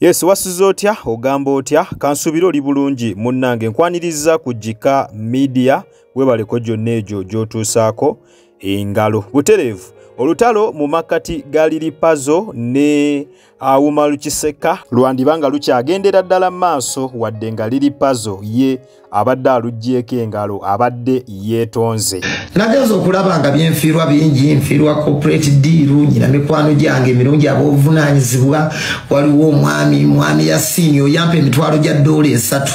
Yes, wasuze otya ogamba otya kansubiro oli bulungi munnange nkwaniriza kujika media webaleko gyonna egyo gy'otuusaako engalo butereevu olutalo mu makati ga Liripazo ne Awuma Lukiseka lwandibanga lukyagendera ddala maaso wadde nga Liripazo ye abadde aluggyeko engalo abadde yeetonze. Nagenza okulaba nga byenfiirwa bingi nfiirwa corporate deal nyina mikwano gyange emirungi ab'obuvunaanyizibwa waliwo mwami ya senior yampa emitwalo gya $3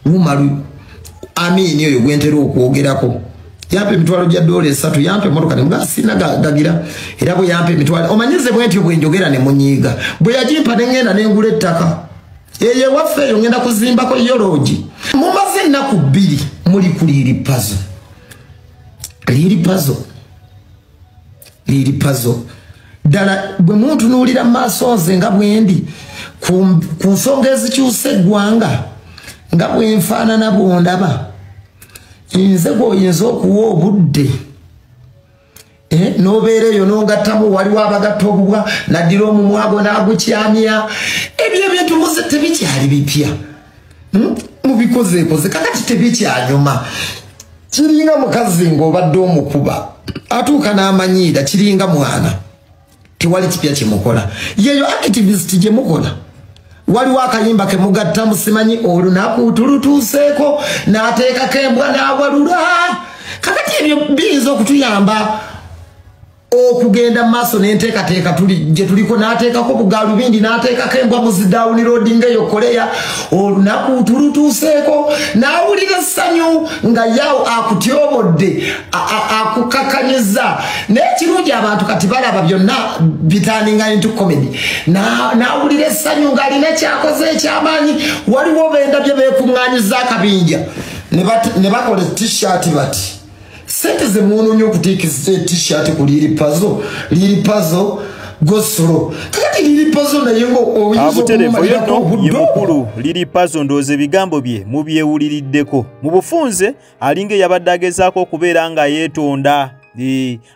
Wumalu amini oyo gwentera okwogerako yampa emitwalo gya $3 yampa emmotoka ne mga sina gagira era bwe yampa emitwalo omanyize bwentyo bwe njogera ne munyiiga bwe yagimpa ne ngenda n'engula ettaka yeye waffe eyo ngenda kuzimbako yologi mumaze ennaku 2 muli ku Liripazo ddala bwe muntu nuulira maaso nze nga bwendi ku nsonga ezikyusa eggwanga nga bwenfaanana bwondaba nze gwoyinza okuwa obudde n'obeera eyo n'ogattamu waliwo abagatta obubwa naddira omumwago n'agukyamya ebyo ebintu muze tebikyali bipya mubikozeekoze kakati tebikyanyuma kiringa mukazi ng'obadde omukuba atuuka n'amanyiira kiringa mwana tewali kipya kyemukola yeyo activist gye mukola waliwo akayimba ke mugatta musimanyi olunaku tulutuuseeko n'ateekako embwa n'awalula kakati ebyo biyinza okutuyamba okugenda maaso n'enteekateeka gye tuliko n'ateekako bugaalubindi n'ateekako embwa mu zidawuni roadi ng'eyo koleya olunaku tulutuuseeko n'awulira essanyu nga yawo akutyobodde akukakanyiza n'ekirungi abantu kati balaba byonna bitandinga into comedy n'awulira essanyu ng'alina kyakoze ekyamaanyi waliwo bendabye beekuŋŋaanyiza akabinja ne bakola t-shirt bati sente ze muunonye okuteekeza t-shirt ku Liripazo gosolo kakati Liripazo naye ngo oyinza Liripazo ndooze ebigambo bye mubyewuliriddeko mu bufunze alinga yabadde agezaako okubeera nga yeetonda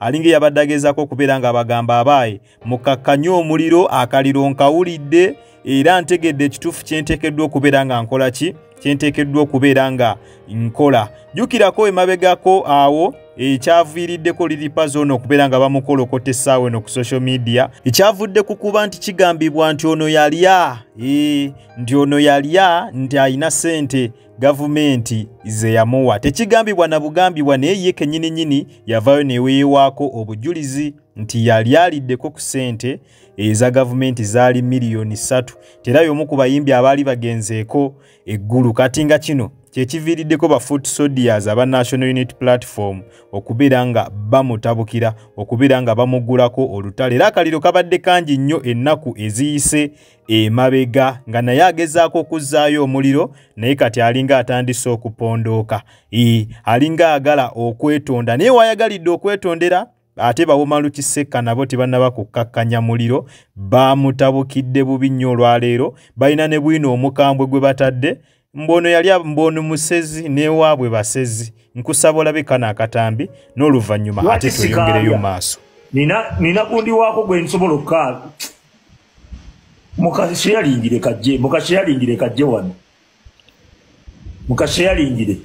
alinga yabadde agezaako okubeera nga abagamba abaaye mukakkanye omuliro akaliro nkawulidde era ntegedde ekituufu kyenteekeddwa okubeera nga nkola ki kyenteekeddwa okubeera nga nkola jjukirako emabegako awo ekyaviiriddeko Liripazo ono okubeera nga bamukolokota essaawa eno ku social media ekyavudde ku kuba nti kigambibwa nti ono yalya nti alina ssente gavumenti ze yamuwa tekigambibwa na bugambibwa naye ye kennyini yavaayo neweewaako obujulizi nti yali aliddeko ku ssente eza gavumenti zaali $3 tera y'omu ku bayimbi abaali bagenzeeko eggulu kati nga kino kyekiviiriddeko ba Foot Soldiers aba National Unity Platform okubeera nga bamutabukira okubeera nga bamugulako olutale era akaliro kabadde kangi nnyo ennaku eziyise emabega nga naye agezaako okuzzaayo omuliro naye kati alinga atandise okupondooka alinga agala okwetonda naye wayagalidde okwetondera ate Awuma Lukiseka nabo tebannaba kukkakkanya muliro bamutabukidde bubi nnyo olwaleero balina ne bwino omukambwe gwe batadde mbono yali mbono musezi newaabwe basezi nkusaba olabe kana akatambi n'oluvannyuma ate tuyongereyo maaso nina gundi wako gwe nsobola okukaaga mukasheyalingire kajje wano mukasheyalingire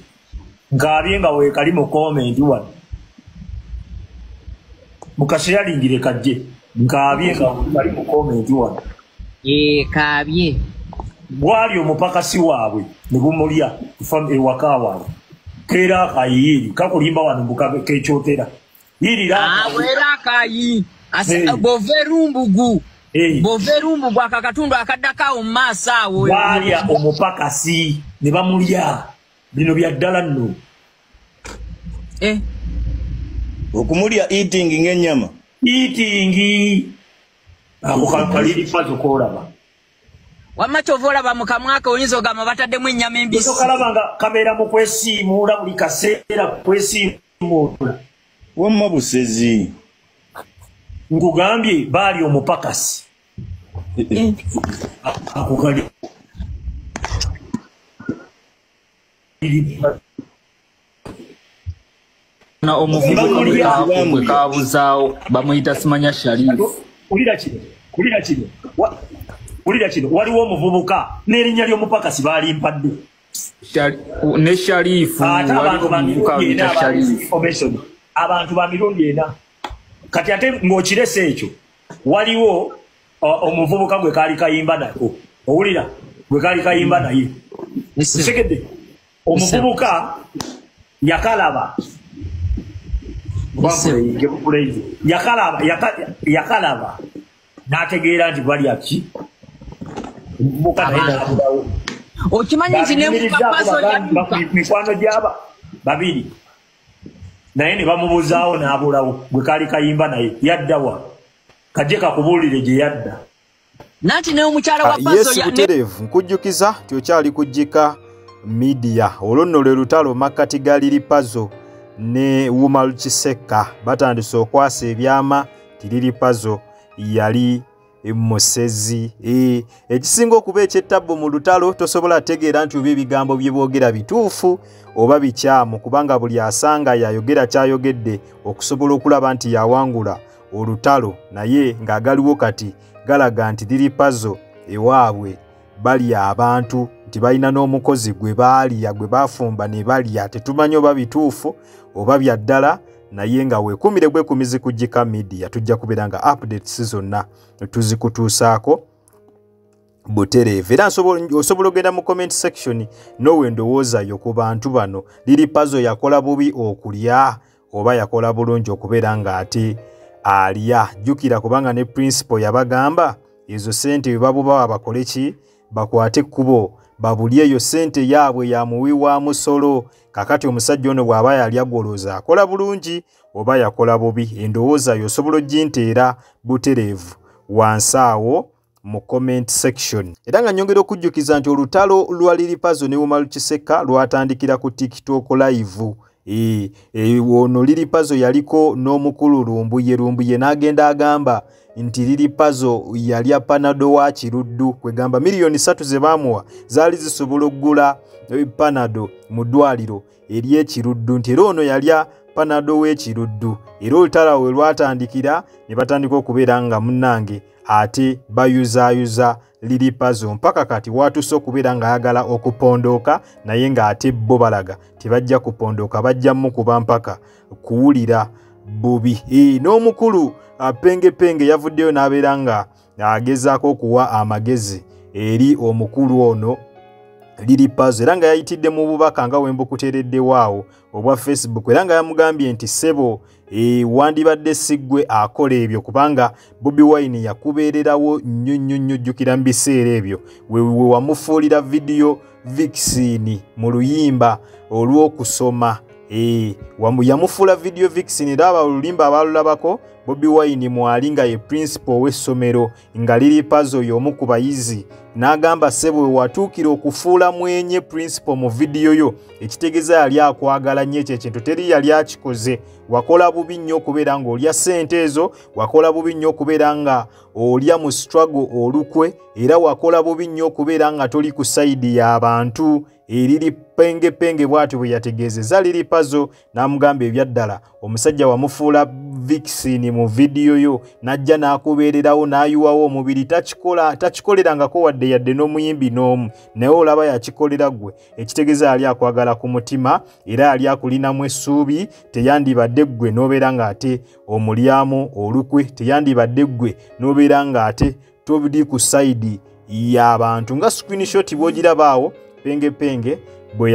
nkaabye nga weekali mu komenti wano mukasheyalingire kajje nkaabye nga weekali mu komenti wano kaabye bwali omupakasi waabwe ne bumulya ewaka waabwe keera akayiri kakulimba wano mbukekyotera wera akayi boverumbugu boverumbugu akakatundu akaddakawo mu maaso awo baalya omupakasi ne bamulya bino bya ddala nno okumulya eating ng'ennyama ako kaliripazo koolaba wamma kyova olaba mu kamwaka oyinza ogamba bataddemu ennyama embisi tokalaba nga kabeera mu kwesiimuula buli kaseera kwesiimuula wamma busezi nkugambye baali omupakasi ako kali na omuvubuka bwe kabuzaawo bamuyita Simanya Sharifu kulira kino ulira kino waliwo omuvubuka n'erinnya ly'omupakasi balimpadde ne Sharifu abantu ba mirundi ena kati ate ng'okirese ekyo waliwo omuvubuka gwe kaali kayimba nako owulira gwe kaali kayimba naye segedde omuvubuka yakalaba yakalaba n'ategeera nti bali aki omuvubuka naye n'abulawo okimanyi nti mikwano gyaba babiri naye ne bamubuzaawo n'abulawo gwe kaali kayimba naye yaddawa kajje kakubuulire gye yadda nati ne omukyala wa Yesu buterevu nkujjukiza tyokyali kujjika media olwo lwe lutalo makkati ga Lili Puzzle ne Wuma Lukisekka batandise okwasa ebyama ti Lili Puzzle yali musezi ekisinga okuba ekyettabbo mu lutalo tosobola tegeera nti oba ebigambo bye boogera bituufu oba bikyamu kubanga buli asanga yayogera kyayogedde okusobola okulaba nti yawangula olutalo naye ng'agaliwo kati galaga nti Lili Puzzle ewaabwe balya abantu nti balina n'omukozi gwe baalya gwe baafumba ne balya tetumanyi oba bituufu oba bya ddala naye nga weekumire bwekumizi kujjika media tujja kubeera nga updates zonna tuzikutuusaako butereevu era osobola ogenda mu comment section nowe ndowoozayo ku bantu bano Lili Puzzle yakola bubi okulya oba yakola bulungi okubeera ng'ate alya jjukira kubanga ne principal yabagamba ezo sente bwe babubawa bakole ki bakwate ekkubo babulye eyo sente yaabwe yamuwi wa musolo kakati omusajja ono bw'aba yalya goloza akola bulungi oba yakola bubi endowooza yosobola oginteera butereevu wansi awo mu comment section era nga nyongera okujjukiza nti olutalo lwa Lili Puzzle ne Wuma Lukisekka lwatandikira ku TikTok live ono Lili Puzzle yaliko n'omukulu Lumbuye n'agenda agamba nti Lili Puzzle yalya panado wa kiruddu kwegamba miliyoni 3 ze baamuwa zaali zisobola okugula panado mu ddwaliro ery'ekiruddu nti era ono yalya panado w'ekiruddu era olutalo we lwatandikira ne batandika okubeera nga munnange ate bayuzaayuza Lili Puzzle mpaka kati watuuse okubeera ng'ayagala okupondooka naye ng'ate bo balaga tebajja kupondooka bajja mukuba mpaka kuwulira bubi n'omukulu penge yavuddeyo n'abeera nga agezaako okuwa amagezi eri omukulu ono Lili Puzzle era nga yayitidde mu bubaka nga wembukuteereddewaawo obwa Facebook era nga yamugambye nti sebo wandibadde siggwe akola ebyo kubanga Bobi Wine yakubeererawo nnyo jjukira mu biseera ebyo we wamufuulira video vixen mu luyimba olw'okusoma yamufuula video vixen era oluyimba abalulabako Bobi Wine mwali nga ye principal w'essomero nga Lili Puzzle y'omu ku bayizi n'agamba ssebo we watuukira okufuula mwenye principal mu video yo ekitegeeza yali akwagala nnyo ekyo ekintu teri yali akikoze wakola bubi nnyo okubeera ng'olya ssente ezo wakola bubi nnyo okubeera nga olya mu struggle olukwe era wakola bubi nnyo okubeera nga toli ku sayidi y'abantu eriri penge bw'atyo bwe yategeezeza Lili Puzzle n'amugamba ebyaddala omusajja wamufuula vixen mu video yo najja n'akubeererawo n'ayiwawo omubiri takikolerangako wadde yadde n'omuyimbi n'omu naye olaba yakikolera gwe ekitegeeza yali akwagala ku mutima era yali akulinamu essuubi teyandibadde ggwe n'obeera ng'ate omulyamu olukwe teyandibadde ggwe n'obeera ng'ate tobuli ku sayidi y'abantu nga screenshot bw'ogirabaawo penge bwe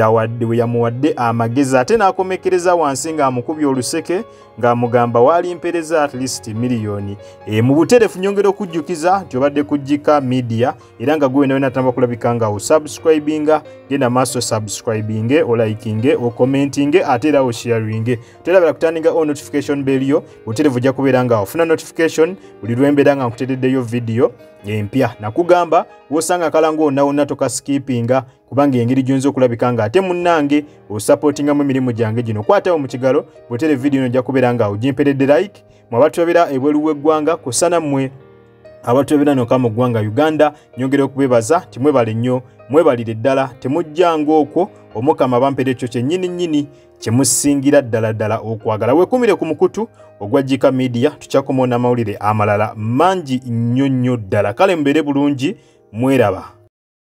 yamuwadde amagezi ate n'akomekereza wansi ng'amukubye oluseke ng'amugamba waali mpereza at least miliyoni mu buterefu nyongera okujjukiza nti obadde kujjika media era nga gwe nawe natamba kulabika nga osubscribinga genda maaso subscribinge olikinge okommentinge ate era osharinge terabira kutandika o notification bell yo buterefu ojja kubeera nga ofuna notification buli lwembeera nga nkutereddeyo video empya nakugamba wosanga kalango wonna tokaskipinga kubanga engeri gyonza okulabika nga ate munnange osupportingamu emirimu gyange gino kwatawo mu kigalo bwetere video eno ojja kubeera nga ogimperedde like mu abatulabira ebweru w'eggwanga kusana mmwe abatulabira noka mu ggwanga Uganda nyongera okubebaza timwebale nnyo mwebalire ddala temujjanga okwo omukama bampere ekyo kyennyini kyemusingira ddala okwagala weekumire ku mukutu ogwajjika media tukyakomaona amawulire amalala mangi nnyo ddala kale mbeere bulungi mweraba.